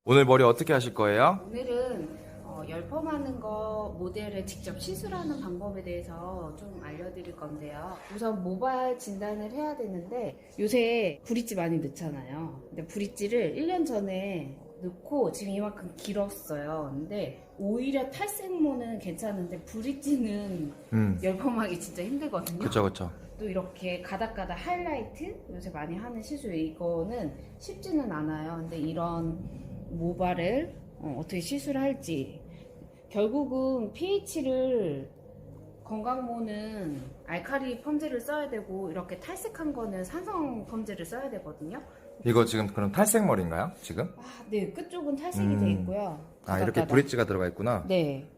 오늘 머리 어떻게 하실 거예요? 오늘은 열펌하는 거 모델을 직접 시술하는 방법에 대해서 좀 알려드릴 건데요. 우선 모발 진단을 해야 되는데 요새 브릿지 많이 넣잖아요. 근데 브릿지를 1년 전에 넣고 지금 이만큼 길었어요. 근데 오히려 탈색모는 괜찮은데 브릿지는 열펌하기 진짜 힘들거든요. 그쵸. 또 이렇게 가닥가닥 하이라이트 요새 많이 하는 시술 이거는 쉽지는 않아요. 근데 이런 모발을 어떻게 시술할지 결국은 pH를 건강모는 알칼리 펌제를 써야 되고 이렇게 탈색한 거는 산성 펌제를 써야 되거든요. 이거 지금 그럼 탈색 머리인가요? 지금? 네, 끝쪽은 탈색이 돼 있고요. 아, 이렇게 브릿지가 들어가 있구나? 네.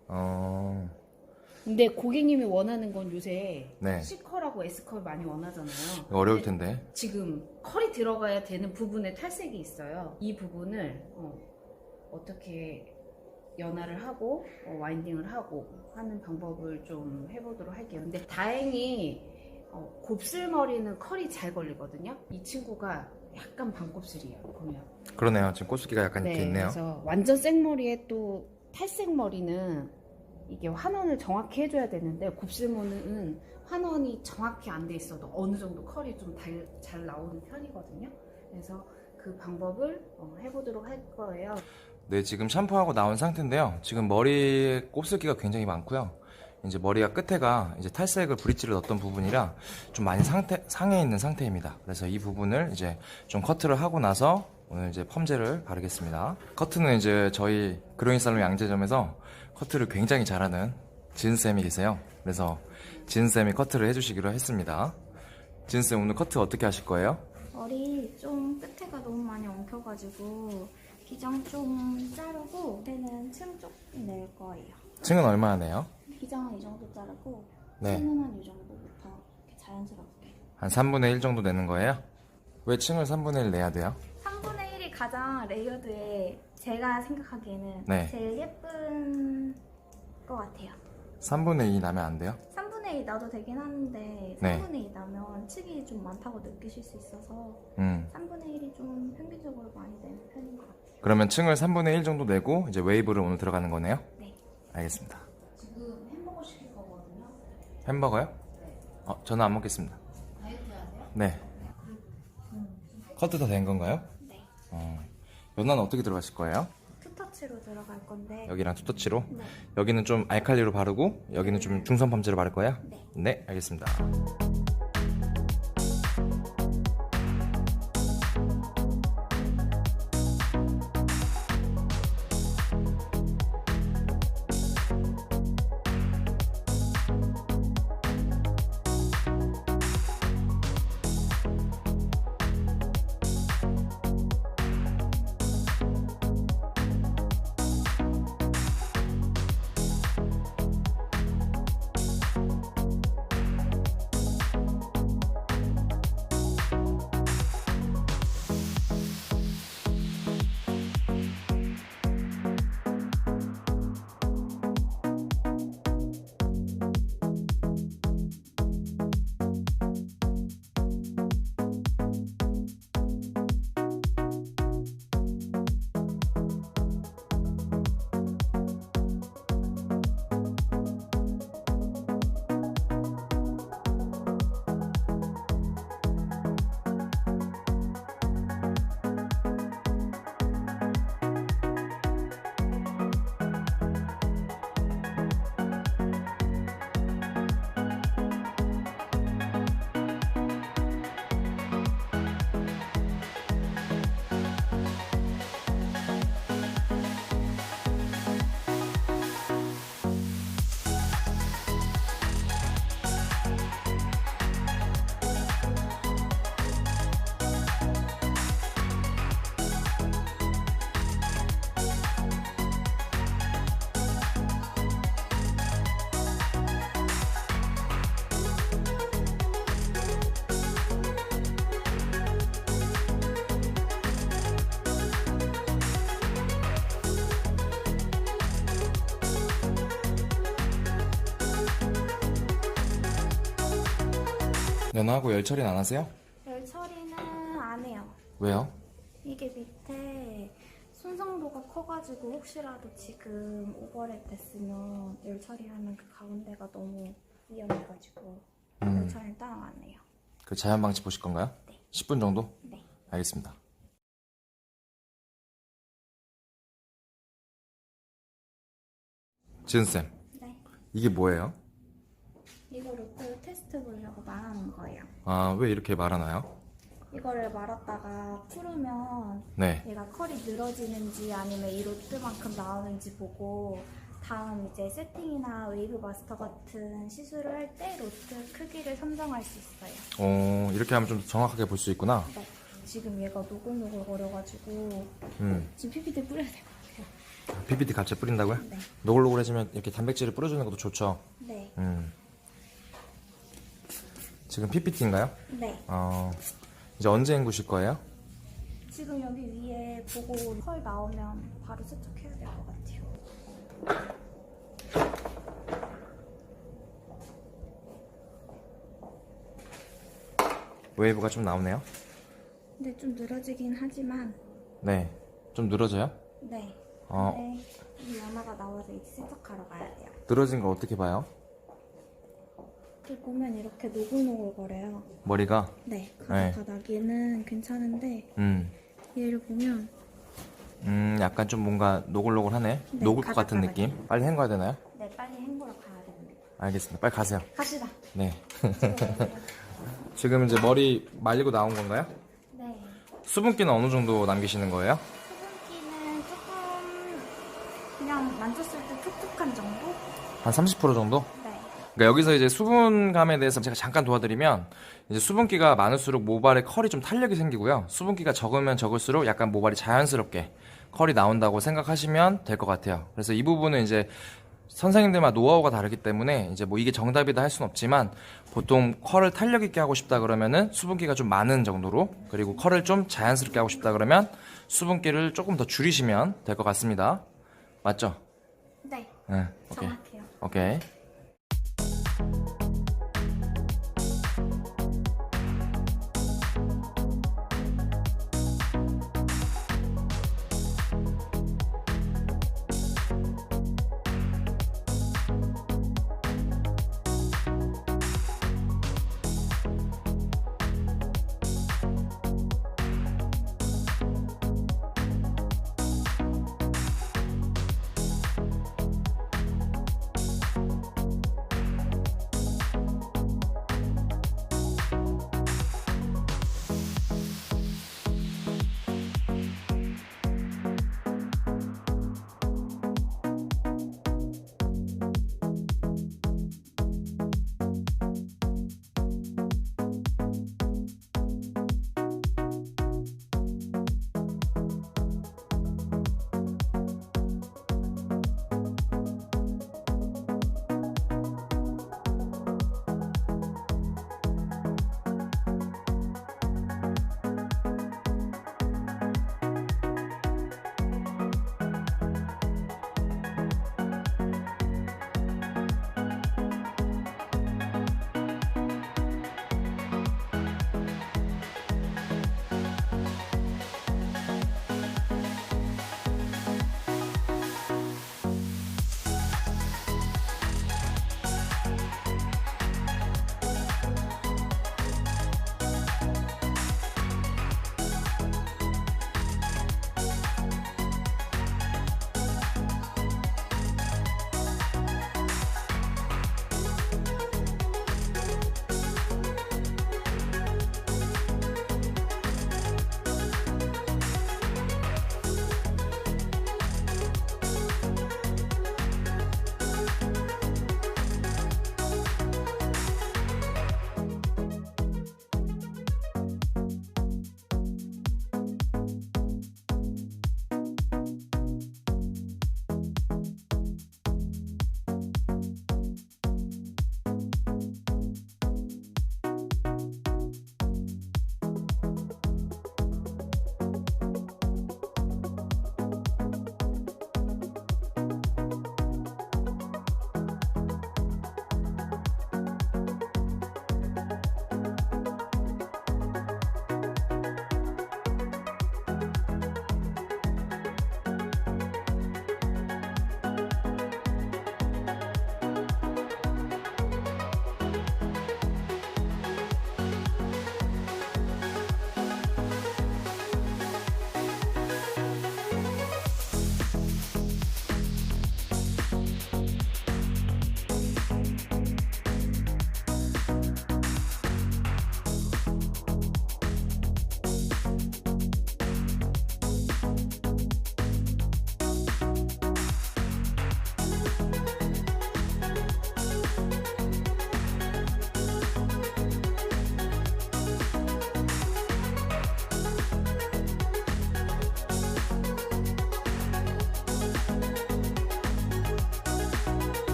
근데 고객님이 원하는 건 요새 네. C컬하고 S컬 많이 원하잖아요. 어려울 근데 텐데. 지금 컬이 들어가야 되는 부분에 탈색이 있어요. 이 부분을 어떻게 연화를 하고 와인딩을 하고 하는 방법을 좀 해보도록 할게요. 근데 다행히 곱슬머리는 컬이 잘 걸리거든요. 이 친구가 약간 반곱슬이에요. 보면. 그러네요. 지금 꼬수기가 약간 네, 이렇게 있네요. 그래서 완전 생머리에 또 탈색머리는 이게 환원을 정확히 해줘야 되는데 곱슬머리는 환원이 정확히 안 돼 있어도 어느 정도 컬이 좀 잘 나오는 편이거든요. 그래서 그 방법을 해보도록 할 거예요. 네, 지금 샴푸하고 나온 상태인데요. 지금 머리에 곱슬기가 굉장히 많고요. 이제 머리가 끝에가 이제 탈색을 브릿지를 넣었던 부분이라 좀 많이 상해 있는 상태입니다. 그래서 이 부분을 이제 좀 커트를 하고 나서 오늘 이제 펌제를 바르겠습니다. 커트는 이제 저희 그로잉 살롱 양재점에서 커트를 굉장히 잘하는 지은쌤이 계세요. 그래서 지은쌤이 커트를 해주시기로 했습니다. 지은쌤 오늘 커트 어떻게 하실 거예요? 머리 좀 끝에가 너무 많이 엉켜가지고 기장 좀 자르고 밑에는 층 좀 낼 거예요. 층은 얼마나 내요? 기장은 이 정도 자르고 네. 층은 한 이 정도부터 이렇게 자연스럽게. 한 3분의 1 정도 내는 거예요? 왜 층을 3분의 1 내야 돼요? 3분의 1이 가장 레이어드에 제가 생각하기에는 네. 제일 예쁜 것 같아요. 3분의 2 나면 안 돼요? 3분의 2 나도 되긴 하는데 네. 3분의 2 나면 층이 좀 많다고 느끼실 수 있어서 3분의 1이 좀 평균적으로 많이 되는 편인 것 같아요. 그러면 층을 3분의 1 정도 내고 이제 웨이브를 오늘 들어가는 거네요? 네. 알겠습니다. 지금 햄버거 시킬 거거든요. 햄버거요? 네. 저는 안 먹겠습니다. 다이어트 하세요? 네. 커트 다 된 건가요? 네. 연화는 어떻게 들어가실 거예요? 투터치로 들어갈 건데 여기랑 투터치로? 네. 여기는 좀 알칼리로 바르고 여기는 좀 중성 펌제로 바를 거예요? 네. 네, 알겠습니다. 연화하고 열 처리는 안 하세요? 열 처리는 안 해요. 왜요? 이게 밑에 충성도가 커가지고 혹시라도 지금 오버랩 됐으면 열 처리하면 그 가운데가 너무 위험해가지고 열 처리는 따로 안 해요. 그 자연 방지 보실 건가요? 네. 10분 정도? 네. 알겠습니다. 지은쌤, 네. 이게 뭐예요? 이거 로또 테스트 보려고 말하는 거예요. 아, 왜 이렇게 말하나요? 이거를 말았다가 풀으면 네. 얘가 컬이 늘어지는지 아니면 이 로트만큼 나오는지 보고 다음 이제 세팅이나 웨이브 마스터 같은 시술을 할 때 로트 크기를 선정할 수 있어요. 이렇게 하면 좀 정확하게 볼 수 있구나. 네. 지금 얘가 노골노골 거려가지고 지금 PPT 뿌려야 될 것 같아요. PPT 같이 뿌린다고요? 네. 노골노골해지면 이렇게 단백질을 뿌려주는 것도 좋죠. 네. 지금 PPT인가요? 네. 이제 언제 헹구실 거예요? 지금 여기 위에 보고 컬 나오면 바로 세척해야 될 것 같아요. 웨이브가 좀 나오네요. 근데 좀 늘어지긴 하지만 네. 좀 늘어져요? 네. 어. 근데 이 연화가 나와서 이제 세척하러 가야 돼요. 늘어진 거 어떻게 봐요? 이렇게 보면 이렇게 노골노골 거려요. 머리가? 네. 네. 가닥가닥 괜찮은데 얘를 보면 약간 좀 뭔가 노골노골하네. 네, 녹을 것 같은 가닥가닥해. 느낌. 빨리 헹궈야 되나요? 네, 빨리 헹구러 가야 됩니다. 알겠습니다. 빨리 가세요. 갑시다. 네. 지금 이제 머리 말리고 나온 건가요? 네. 수분기는 어느 정도 남기시는 거예요? 수분기는 조금 그냥 만졌을 때 촉촉한 정도? 한 30% 정도? 네. 그러니까 여기서 이제 수분감에 대해서 제가 잠깐 도와드리면 이제 수분기가 많을수록 모발에 컬이 좀 탄력이 생기고요. 수분기가 적으면 적을수록 약간 모발이 자연스럽게 컬이 나온다고 생각하시면 될 것 같아요. 그래서 이 부분은 이제 선생님들마다 노하우가 다르기 때문에 이제 뭐 이게 정답이다 할 수는 없지만 보통 컬을 탄력 있게 하고 싶다 그러면은 수분기가 좀 많은 정도로, 그리고 컬을 좀 자연스럽게 하고 싶다 그러면 수분기를 조금 더 줄이시면 될 것 같습니다. 맞죠? 네. 네. 오케이. 정확해요. 오케이.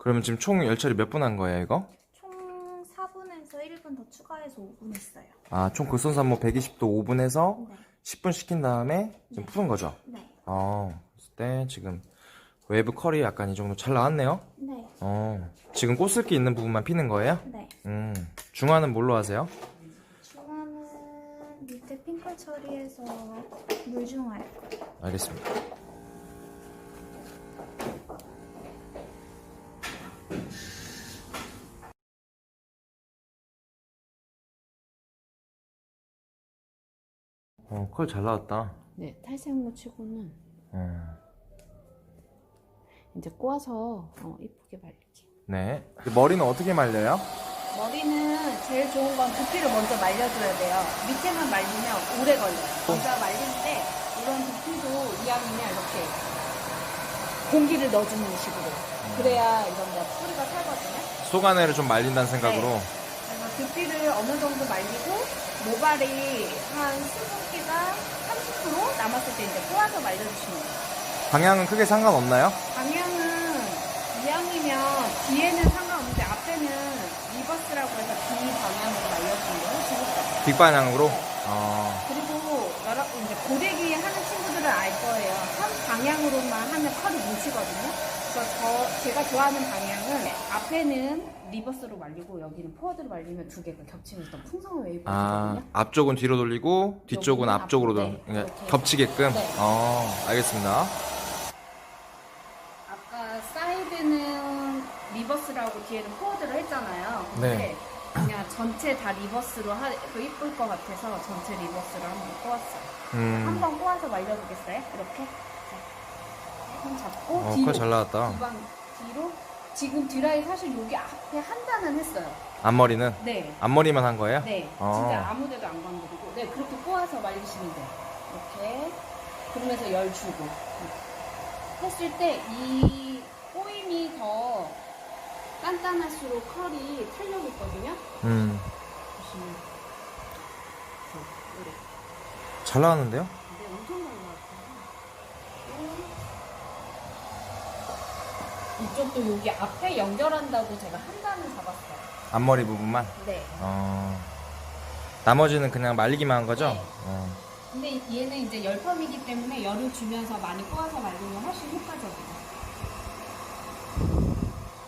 그러면 지금 총 열 처리 몇 분 한 거예요, 이거? 총 4분에서 1분 더 추가해서 5분 했어요. 아, 총 극손산모 120도 5분 해서 네. 10분 시킨 다음에 지금 푸는 거죠? 네. 그랬을 때 지금 웨이브 컬이 약간 이 정도 잘 나왔네요? 네. 지금 꽃슬기 있는 부분만 피는 거예요? 네. 중화는 뭘로 하세요? 중화는 밑에 핑크 처리해서 물중화할 거예요. 알겠습니다. 컬 잘 나왔다. 네, 탈색모 치고는 어, 이제 꼬아서 이쁘게 말릴게요. 네. 머리는 어떻게 말려요? 머리는 제일 좋은 건 두피를 먼저 말려줘야 돼요. 밑에만 말리면 오래 걸려요. 먼저 말릴 때 이런 두피도 이왕이면 이렇게 공기를 넣어주는 식으로. 그래야 이런 데 뿌리가 살거든요. 속안에를 좀 말린다는 생각으로. 네. 그래서 두피를 어느 정도 말리고 모발이 한 수분기가 30% 남았을 때 이제 꼬아서 말려주시면 돼요. 방향은 크게 상관없나요? 방향은 이왕이면 뒤에는 상관없는데 앞에는 리버스라고 해서 뒤 방향으로 말려주는 거 좋을 뒷방향으로? 그리고 여러 이제 고데기 하는 친구들은 알 거예요. 한 방향으로만 하면 컬이 뭉치거든요. 그래서 제가 좋아하는 방향은 앞에는 리버스로 말리고 여기는 포워드로 말리면 두 개가 겹치면서 풍성한 웨이브거든요. 앞쪽은 뒤로 돌리고 뒤쪽은 여기는 앞쪽으로 앞으로, 돌, 네, 이렇게. 겹치게끔? 네. 알겠습니다. 아까 사이드는 리버스라고 뒤에는 포워드를 했잖아요. 근데 네. 그냥 전체 다 리버스로 하고 이쁠 것 같아서 전체 리버스로 한번 꼬았어요. 한번 꼬아서 말려보겠어요? 이렇게. 자, 손 잡고 뒤로. 컬 잘 나왔다. 두방 뒤로. 지금 드라이 사실 여기 앞에 한 단은 했어요. 앞머리는? 네. 앞머리만 한 거예요? 네. 진짜 아무데도 안 건드리고. 네, 그렇게 꼬아서 말리시면 돼요. 이렇게. 그러면서 열 주고. 했을 때 이 꼬임이 더 단단할수록 컬이 탄력 있거든요. 보시면. 이렇게. 잘 나왔는데요? 근데 엄청 잘 나왔어요. 이쪽도 여기 앞에 연결한다고 제가 한 단을 잡았어요. 앞머리 부분만? 네. 나머지는 그냥 말리기만 한 거죠? 네. 근데 얘는 이제 열펌이기 때문에 열을 주면서 많이 꼬아서 말리면 훨씬 효과적이에요.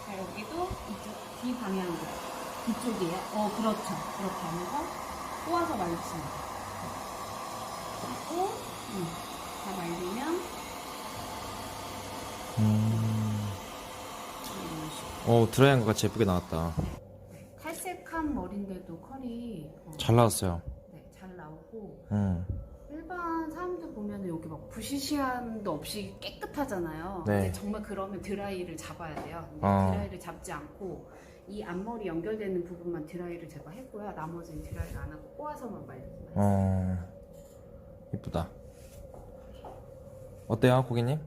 자, 여기도 이쪽 뒤 방향으로. 이쪽이에요. 그렇죠. 이렇게 하면서 꼬아서 말리시면 돼요. 그리고 다 말리면 이런 식으로. 드라이한 것 같이 예쁘게 나왔다. 탈색한 머리인데도 컬이 잘 나왔어요. 네, 잘 나오고 일반 사람들 보면 여기 막 부시시함도 없이 깨끗하잖아요. 네. 근데 정말 그러면 드라이를 잡아야 돼요. 근데 드라이를 잡지 않고 이 앞머리 연결되는 부분만 드라이를 제가 했고요. 나머지는 드라이를 안 하고 꼬아서만 말렸어요. 이쁘다. 어때요, 고객님?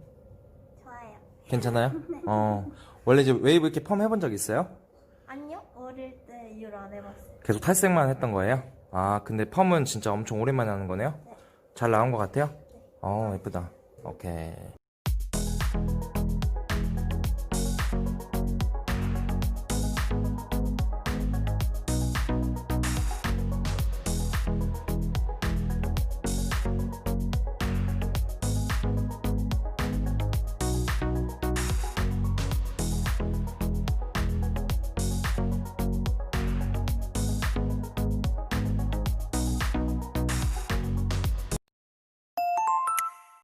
좋아요. 괜찮아요? 원래 이제 웨이브 이렇게 펌 해본 적 있어요? 아니요. 어릴 때 이후로 안 해봤어요. 계속 탈색만 했던 거예요? 근데 펌은 진짜 엄청 오랜만에 하는 거네요? 잘 나온 것 같아요? 예쁘다. 오케이.